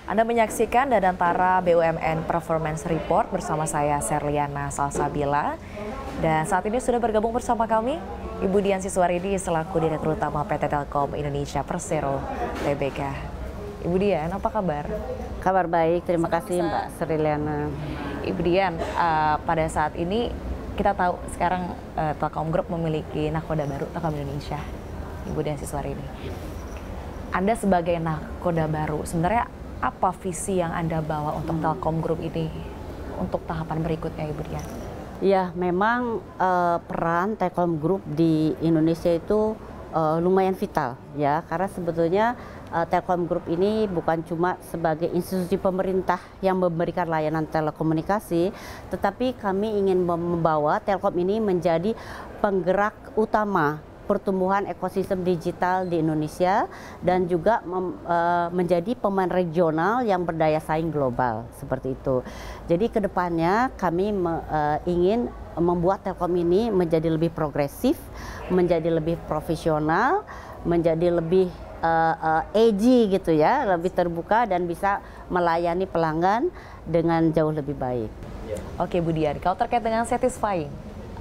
Anda menyaksikan Danantara BUMN Performance Report bersama saya Serliana Salsabila. Dan saat ini sudah bergabung bersama kami Ibu Dian Siswarini selaku Direktur Utama PT Telkom Indonesia Persero Tbk. Ibu Dian, apa kabar? Kabar baik, terima kasih Mbak Serliana. Ibu Dian, pada saat ini kita tahu sekarang Telkom Group memiliki nakoda baru Telkom Indonesia, Ibu Dian Siswarini. Anda sebagai nakoda baru, sebenarnya apa visi yang Anda bawa untuk Telkom Group ini untuk tahapan berikutnya, Ibu Dian? Ya, memang peran Telkom Group di Indonesia itu lumayan vital ya, karena sebetulnya Telkom Group ini bukan cuma sebagai institusi pemerintah yang memberikan layanan telekomunikasi, tetapi kami ingin membawa Telkom ini menjadi penggerak utama pertumbuhan ekosistem digital di Indonesia dan juga menjadi pemain regional yang berdaya saing global seperti itu. Jadi kedepannya kami ingin membuat Telkom ini menjadi lebih progresif, menjadi lebih profesional, menjadi lebih edgy gitu ya, lebih terbuka dan bisa melayani pelanggan dengan jauh lebih baik. Oke Bu Dian, kalau terkait dengan satisfying,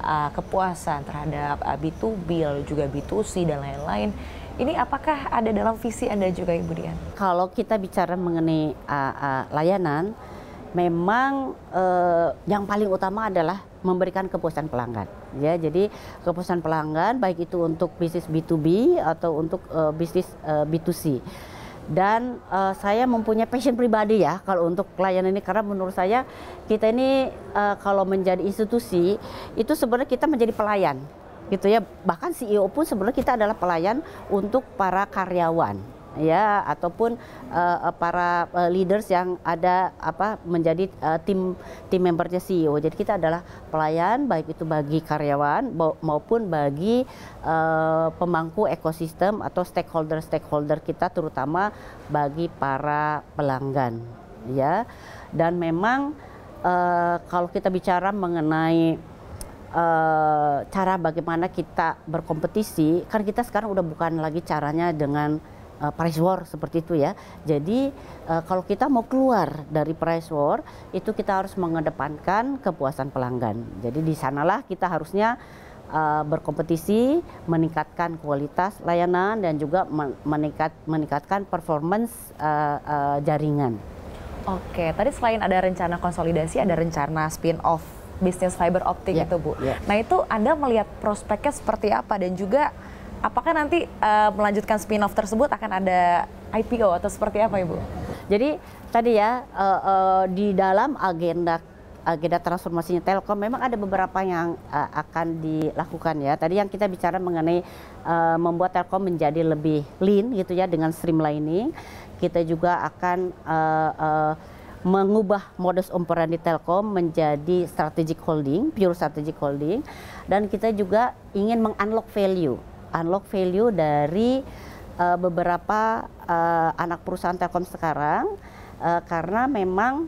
kepuasan terhadap B2B lalu juga B2C dan lain-lain, ini apakah ada dalam visi Anda juga Ibu Dian? Kalau kita bicara mengenai layanan, memang yang paling utama adalah memberikan kepuasan pelanggan. Ya, jadi kepuasan pelanggan baik itu untuk bisnis B2B atau untuk bisnis B2C. Dan saya mempunyai passion pribadi ya kalau untuk layanan ini, karena menurut saya kita ini kalau menjadi institusi itu sebenarnya kita menjadi pelayan gitu ya, bahkan CEO pun sebenarnya kita adalah pelayan untuk para karyawan ya, ataupun para leaders yang ada menjadi tim membernya CEO. Jadi kita adalah pelayan baik itu bagi karyawan maupun bagi pemangku ekosistem atau stakeholder kita, terutama bagi para pelanggan ya. Dan memang kalau kita bicara mengenai cara bagaimana kita berkompetisi, kan kita sekarang udah bukan lagi caranya dengan price war seperti itu ya. Jadi kalau kita mau keluar dari price war itu kita harus mengedepankan kepuasan pelanggan. Jadi di sanalah kita harusnya berkompetisi, meningkatkan kualitas layanan dan juga meningkatkan performance jaringan. Oke, tadi selain ada rencana konsolidasi, ada rencana spin-off bisnis fiber optik itu Bu. Nah itu Anda melihat prospeknya seperti apa, dan juga apakah nanti melanjutkan spin-off tersebut akan ada IPO atau seperti apa Ibu? Jadi tadi ya di dalam agenda transformasinya Telkom memang ada beberapa yang akan dilakukan ya. Tadi yang kita bicara mengenai membuat Telkom menjadi lebih lean gitu ya dengan streamlining. Kita juga akan mengubah modus operandi Telkom menjadi strategic holding, pure strategic holding, dan kita juga ingin unlock value dari beberapa anak perusahaan Telkom sekarang, karena memang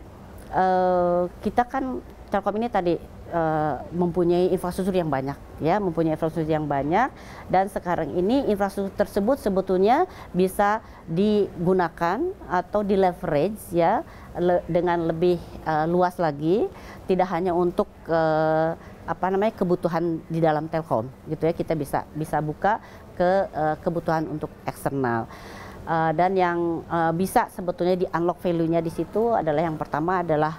kita kan Telkom ini tadi mempunyai infrastruktur yang banyak ya, dan sekarang ini infrastruktur tersebut sebetulnya bisa digunakan atau di leverage ya dengan lebih luas lagi, tidak hanya untuk kebutuhan di dalam Telkom gitu ya, kita bisa buka ke kebutuhan untuk eksternal. Dan yang bisa sebetulnya di unlock value-nya di situ adalah yang pertama adalah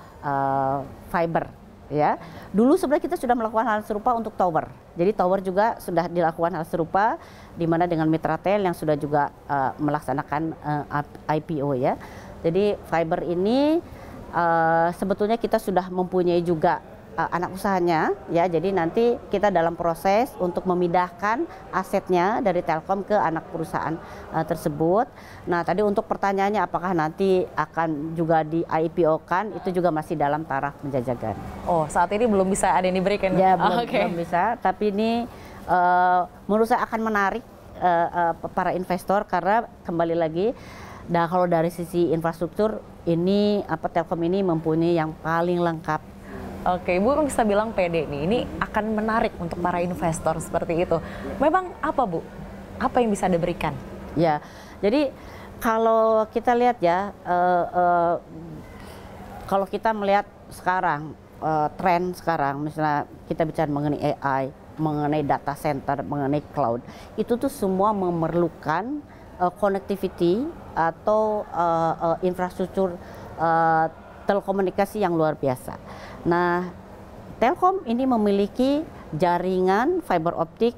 fiber ya. Dulu sebenarnya kita sudah melakukan hal serupa untuk tower. Jadi tower juga sudah dilakukan hal serupa, di mana dengan Mitratel yang sudah juga melaksanakan IPO ya. Jadi fiber ini sebetulnya kita sudah mempunyai juga anak usahanya ya. Jadi nanti kita dalam proses untuk memindahkan asetnya dari Telkom ke anak perusahaan tersebut. Nah tadi untuk pertanyaannya apakah nanti akan juga di IPO-kan, itu juga masih dalam taraf penjajakan. Oh, saat ini belum bisa ada yang diberikan ya? Belum bisa, tapi ini menurut saya akan menarik para investor, karena kembali lagi kalau dari sisi infrastruktur ini Telkom ini mempunyai yang paling lengkap. Oke, Ibu bisa bilang pede nih, ini akan menarik untuk para investor seperti itu. Memang apa Bu? Apa yang bisa diberikan? Ya, jadi Kalau kita lihat ya, kalau kita melihat sekarang, tren sekarang, misalnya kita bicara mengenai AI, mengenai data center, mengenai cloud, itu tuh semua memerlukan connectivity atau infrastruktur telekomunikasi yang luar biasa. Nah, Telkom ini memiliki jaringan fiber optik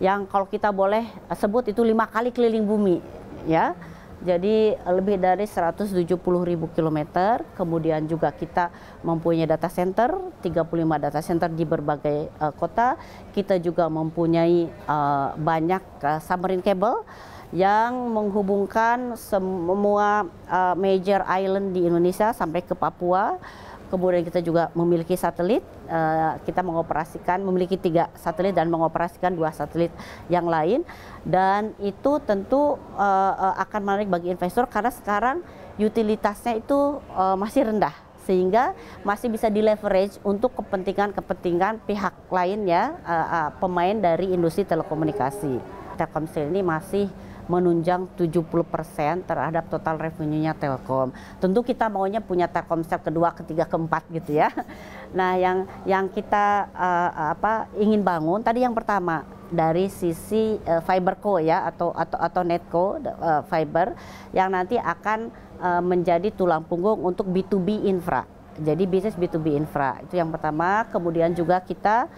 yang kalau kita boleh sebut itu 5 kali keliling bumi, ya. Jadi lebih dari 170.000 kilometer. Kemudian juga kita mempunyai data center, 35 data center di berbagai kota. Kita juga mempunyai banyak submarine cable yang menghubungkan semua major island di Indonesia sampai ke Papua. Kemudian kita juga memiliki satelit, kita memiliki 3 satelit dan mengoperasikan 2 satelit yang lain. Dan itu tentu akan menarik bagi investor karena sekarang utilitasnya itu masih rendah. Sehingga masih bisa di-leverage untuk kepentingan pihak lain ya, pemain dari industri telekomunikasi. Telkomsel ini masih menunjang 70% terhadap total revenue-nya Telkom. Tentu kita maunya punya Telkomsel kedua, ketiga, keempat gitu ya. Nah, yang kita ingin bangun tadi yang pertama dari sisi fiberco ya atau netco fiber yang nanti akan menjadi tulang punggung untuk B2B infra. Jadi bisnis B2B infra itu yang pertama. Kemudian juga kita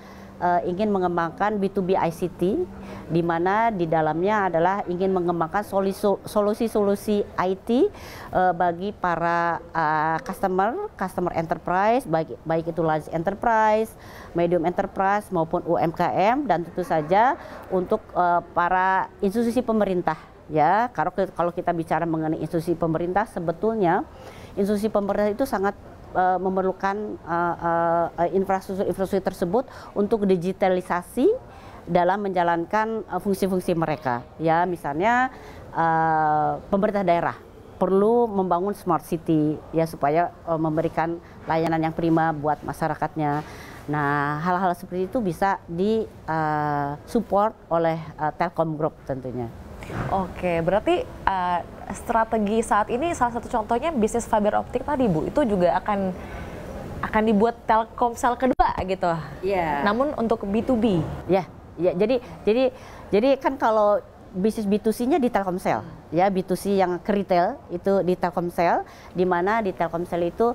ingin mengembangkan B2B ICT, di mana di dalamnya adalah ingin mengembangkan solusi-solusi IT bagi para customer enterprise, baik itu large enterprise, medium enterprise maupun UMKM, dan tentu saja untuk para institusi pemerintah. Ya, kalau kita bicara mengenai institusi pemerintah, sebetulnya institusi pemerintah itu sangat memerlukan infrastruktur tersebut untuk digitalisasi dalam menjalankan fungsi-fungsi mereka. Ya, misalnya pemerintah daerah perlu membangun smart city ya supaya memberikan layanan yang prima buat masyarakatnya. Nah, hal-hal seperti itu bisa di-support oleh Telkom Group tentunya. Oke, berarti strategi saat ini salah satu contohnya bisnis fiber optik tadi Bu, itu juga akan dibuat Telkomsel kedua gitu. Iya. Namun untuk B2B. Ya, jadi kan kalau bisnis B2C-nya di Telkomsel, ya B2C yang ke retail itu di Telkomsel, di mana di Telkomsel itu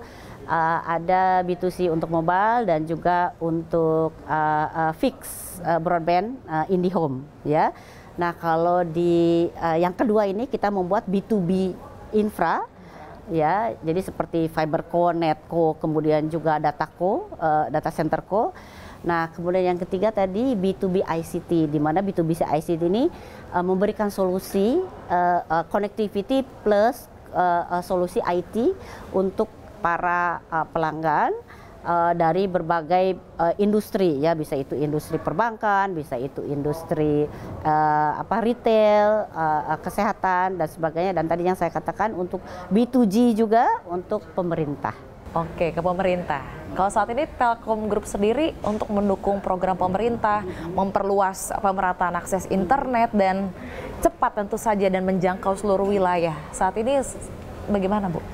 ada B2C untuk mobile dan juga untuk fix broadband IndiHome, ya. Nah, kalau di yang kedua ini kita membuat B2B infra, ya, jadi seperti fiberco, netco, kemudian juga dataco, data centerco. Nah, kemudian yang ketiga tadi B2B ICT, di mana B2B ICT ini memberikan solusi connectivity plus solusi IT untuk para pelanggan dari berbagai industri ya, bisa itu industri perbankan, bisa itu industri retail, kesehatan dan sebagainya, dan tadi yang saya katakan untuk B2G juga untuk pemerintah. Oke, ke pemerintah. Kalau saat ini Telkom Group sendiri untuk mendukung program pemerintah, memperluas pemerataan akses internet dan cepat tentu saja dan menjangkau seluruh wilayah. Saat ini bagaimana, Bu?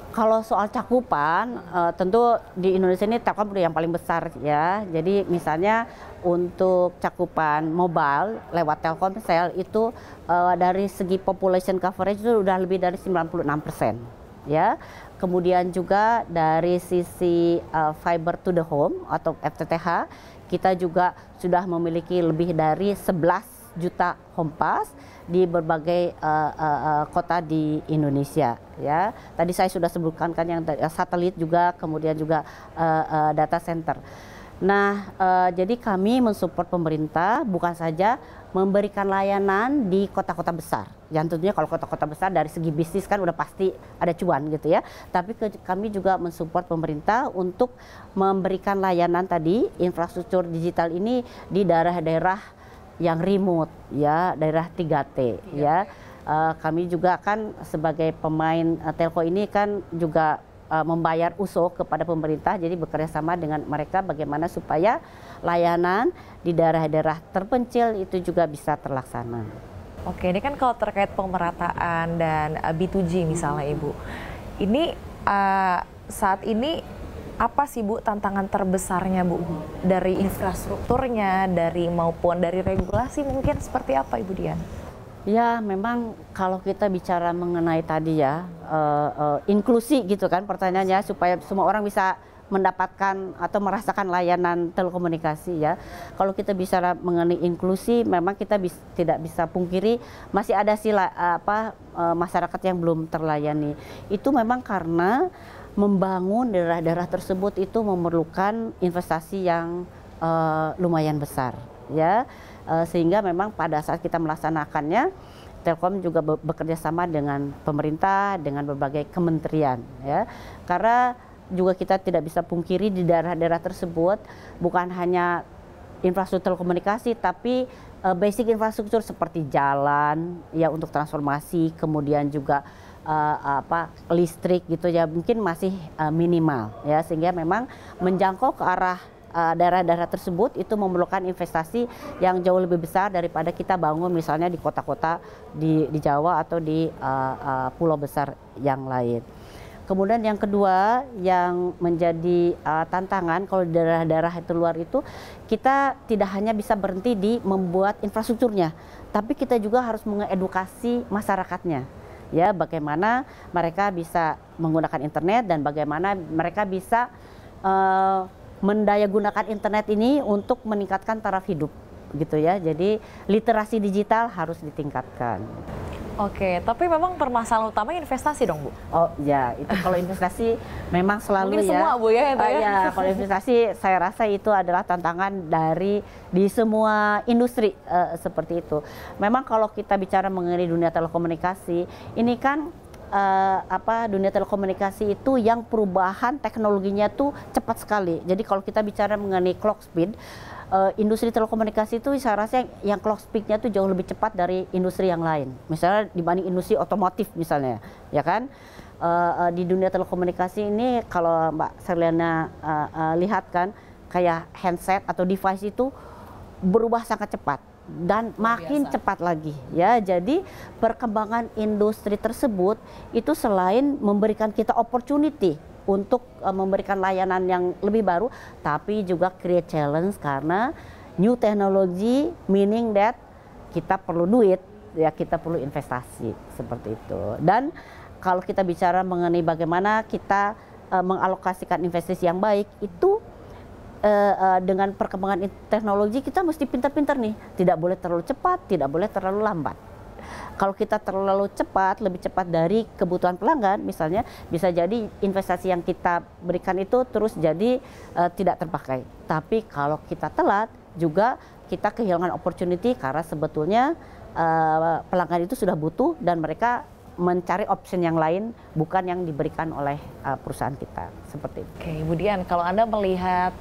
Kalau soal cakupan, tentu di Indonesia ini Telkom yang paling besar ya. Jadi misalnya untuk cakupan mobile lewat Telkomsel itu dari segi population coverage itu udah lebih dari 96%. Ya. Kemudian juga dari sisi fiber to the home atau FTTH, kita juga sudah memiliki lebih dari 11 juta home pass di berbagai kota di Indonesia ya. Tadi saya sudah sebutkan kan yang satelit juga, kemudian juga data center. Nah, jadi kami mensupport pemerintah bukan saja memberikan layanan di kota-kota besar. Yang tentunya kalau kota-kota besar dari segi bisnis kan udah pasti ada cuan gitu ya. Tapi kami juga mensupport pemerintah untuk memberikan layanan tadi infrastruktur digital ini di daerah-daerah yang remote ya, daerah 3T ya. Kami juga kan sebagai pemain telco ini kan juga membayar USO kepada pemerintah, jadi bekerja sama dengan mereka bagaimana supaya layanan di daerah-daerah terpencil itu juga bisa terlaksana. Oke, ini kan kalau terkait pemerataan dan B2G misalnya Ibu, ini saat ini apa sih Bu tantangan terbesarnya Bu? Dari infrastrukturnya, maupun dari regulasi mungkin seperti apa Ibu Dian? Ya, memang kalau kita bicara mengenai tadi ya, inklusi gitu kan pertanyaannya, supaya semua orang bisa mendapatkan atau merasakan layanan telekomunikasi ya. Kalau kita bicara mengenai inklusi, memang kita tidak bisa pungkiri masih ada sih masyarakat yang belum terlayani. Itu memang karena membangun daerah-daerah tersebut itu memerlukan investasi yang lumayan besar ya. Sehingga memang pada saat kita melaksanakannya, Telkom juga bekerja sama dengan pemerintah, dengan berbagai kementerian ya. Karena juga kita tidak bisa pungkiri di daerah-daerah tersebut bukan hanya infrastruktur telekomunikasi, tapi basic infrastruktur seperti jalan ya untuk transformasi, kemudian juga listrik gitu ya mungkin masih minimal ya, sehingga memang menjangkau ke arah daerah-daerah tersebut itu memerlukan investasi yang jauh lebih besar daripada kita bangun misalnya di kota-kota di Jawa atau di pulau besar yang lain. Kemudian yang kedua yang menjadi tantangan kalau di daerah-daerah itu luar itu, kita tidak hanya bisa berhenti di membuat infrastrukturnya, tapi kita juga harus mengedukasi masyarakatnya. Ya, bagaimana mereka bisa menggunakan internet dan bagaimana mereka bisa mendayagunakan internet ini untuk meningkatkan taraf hidup gitu ya. Jadi literasi digital harus ditingkatkan. Oke, tapi memang permasalahan utamanya investasi dong Bu? Oh ya, itu kalau investasi memang selalu mungkin ya. semua Bu ya itu ya. Ya, kalau investasi saya rasa itu adalah tantangan di semua industri seperti itu. Memang kalau kita bicara mengenai dunia telekomunikasi, ini kan dunia telekomunikasi itu yang perubahan teknologinya tuh cepat sekali. Jadi kalau kita bicara mengenai clock speed, industri telekomunikasi itu saya rasa yang clock speednya tuh jauh lebih cepat dari industri yang lain. Misalnya dibanding industri otomotif misalnya, ya kan? Di dunia telekomunikasi ini kalau Mbak Serliana lihat kan, kayak handset atau device itu berubah sangat cepat dan makin cepat lagi ya. Jadi perkembangan industri tersebut itu selain memberikan kita opportunity untuk memberikan layanan yang lebih baru, tapi juga create challenge karena new technology meaning that kita perlu duit ya, kita perlu investasi seperti itu. Dan kalau kita bicara mengenai bagaimana kita mengalokasikan investasi yang baik itu dengan perkembangan teknologi kita mesti pintar-pintar nih, tidak boleh terlalu cepat, tidak boleh terlalu lambat. Kalau kita terlalu cepat, lebih cepat dari kebutuhan pelanggan misalnya, bisa jadi investasi yang kita berikan itu terus jadi tidak terpakai. Tapi kalau kita telat juga kita kehilangan opportunity karena sebetulnya pelanggan itu sudah butuh dan mereka mencari option yang lain bukan yang diberikan oleh perusahaan kita, seperti itu. Oke, Ibu Dian, kalau Anda melihat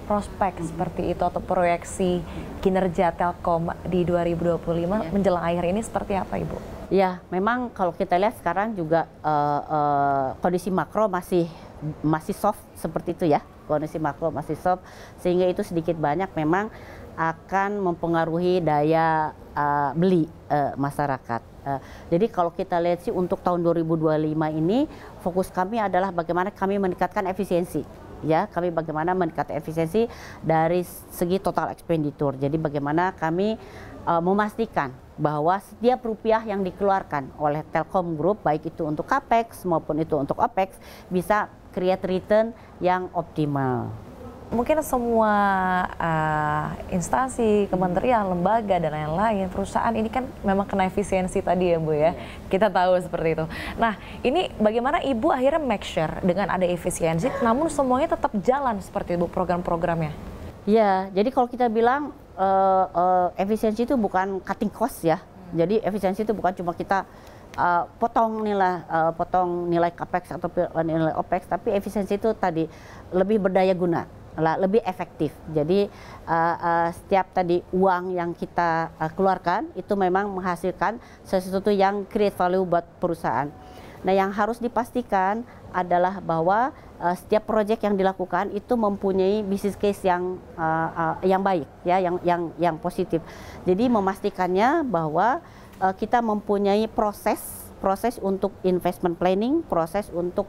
prospek seperti itu atau proyeksi kinerja Telkom di 2025 menjelang akhir ini seperti apa Ibu? Ya, memang kalau kita lihat sekarang juga kondisi makro masih soft seperti itu ya. Kondisi makro masih soft sehingga itu sedikit banyak memang akan mempengaruhi daya beli masyarakat. Jadi kalau kita lihat sih untuk tahun 2025 ini fokus kami adalah bagaimana kami meningkatkan efisiensi. Ya, kami bagaimana meningkatkan efisiensi dari segi total expenditure. Jadi bagaimana kami memastikan bahwa setiap rupiah yang dikeluarkan oleh Telkom Group, baik itu untuk capex maupun itu untuk opex, bisa create return yang optimal. Mungkin semua instansi, kementerian, lembaga, dan lain-lain, perusahaan ini kan memang kena efisiensi tadi ya Bu ya. Kita tahu seperti itu. Nah, ini bagaimana Ibu akhirnya make sure dengan ada efisiensi, namun semuanya tetap jalan seperti itu program-programnya? Ya, jadi kalau kita bilang efisiensi itu bukan cutting cost ya. Jadi efisiensi itu bukan cuma kita potong nilai capex atau nilai opex, tapi efisiensi itu tadi lebih berdaya guna, lebih efektif. Jadi setiap tadi uang yang kita keluarkan itu memang menghasilkan sesuatu yang create value buat perusahaan. Nah, yang harus dipastikan adalah bahwa setiap proyek yang dilakukan itu mempunyai business case yang baik, ya, yang positif. Jadi memastikannya bahwa kita mempunyai proses untuk investment planning, proses untuk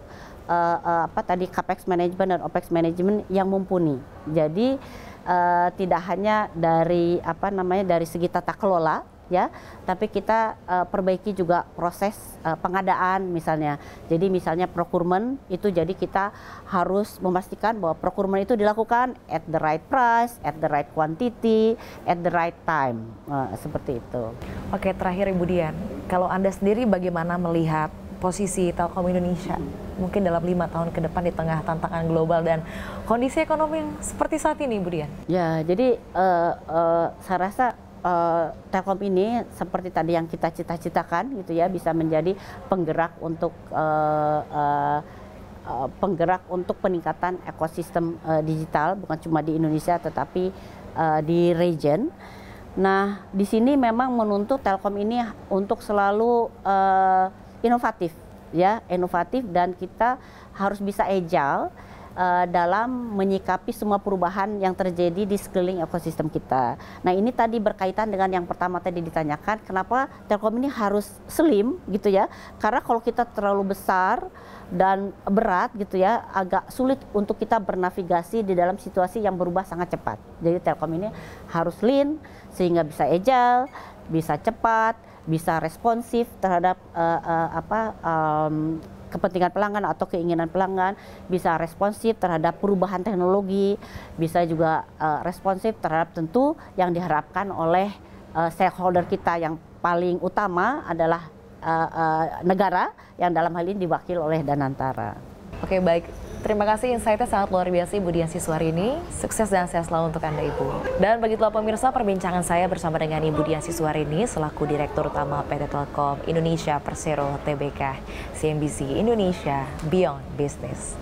capex management dan opex management yang mumpuni. Jadi tidak hanya dari dari segi tata kelola, ya, tapi kita perbaiki juga proses pengadaan misalnya. Jadi misalnya procurement itu, jadi kita harus memastikan bahwa procurement itu dilakukan at the right price, at the right quantity, at the right time, seperti itu. Oke, terakhir Ibu Dian, kalau Anda sendiri bagaimana melihat posisi Telkom Indonesia mungkin dalam 5 tahun ke depan di tengah tantangan global dan kondisi ekonomi yang seperti saat ini, Ibu Dian? Ya, jadi saya rasa Telkom ini seperti tadi yang kita cita-citakan gitu ya, bisa menjadi penggerak untuk peningkatan ekosistem digital, bukan cuma di Indonesia tetapi di region. Nah, di sini memang menuntut Telkom ini untuk selalu inovatif, ya, inovatif, dan kita harus bisa agile dalam menyikapi semua perubahan yang terjadi di sekeliling ekosistem kita. Nah, ini tadi berkaitan dengan yang pertama tadi ditanyakan, kenapa Telkom ini harus slim gitu ya? Karena kalau kita terlalu besar dan berat gitu ya, agak sulit untuk kita bernavigasi di dalam situasi yang berubah sangat cepat. Jadi Telkom ini harus lean sehingga bisa agile, bisa cepat, bisa responsif terhadap kepentingan pelanggan atau keinginan pelanggan, bisa responsif terhadap perubahan teknologi, bisa juga responsif terhadap tentu yang diharapkan oleh stakeholder kita yang paling utama adalah negara, yang dalam hal ini diwakil oleh Danantara. Oke, baik. Terima kasih, insight-nya sangat luar biasa Ibu Dian Siswarini. Sukses dan sehat selalu untuk Anda, Ibu. Dan begitulah pemirsa perbincangan saya bersama dengan Ibu Dian Siswarini selaku Direktur Utama PT Telkom Indonesia Persero Tbk, CNBC Indonesia Beyond Business.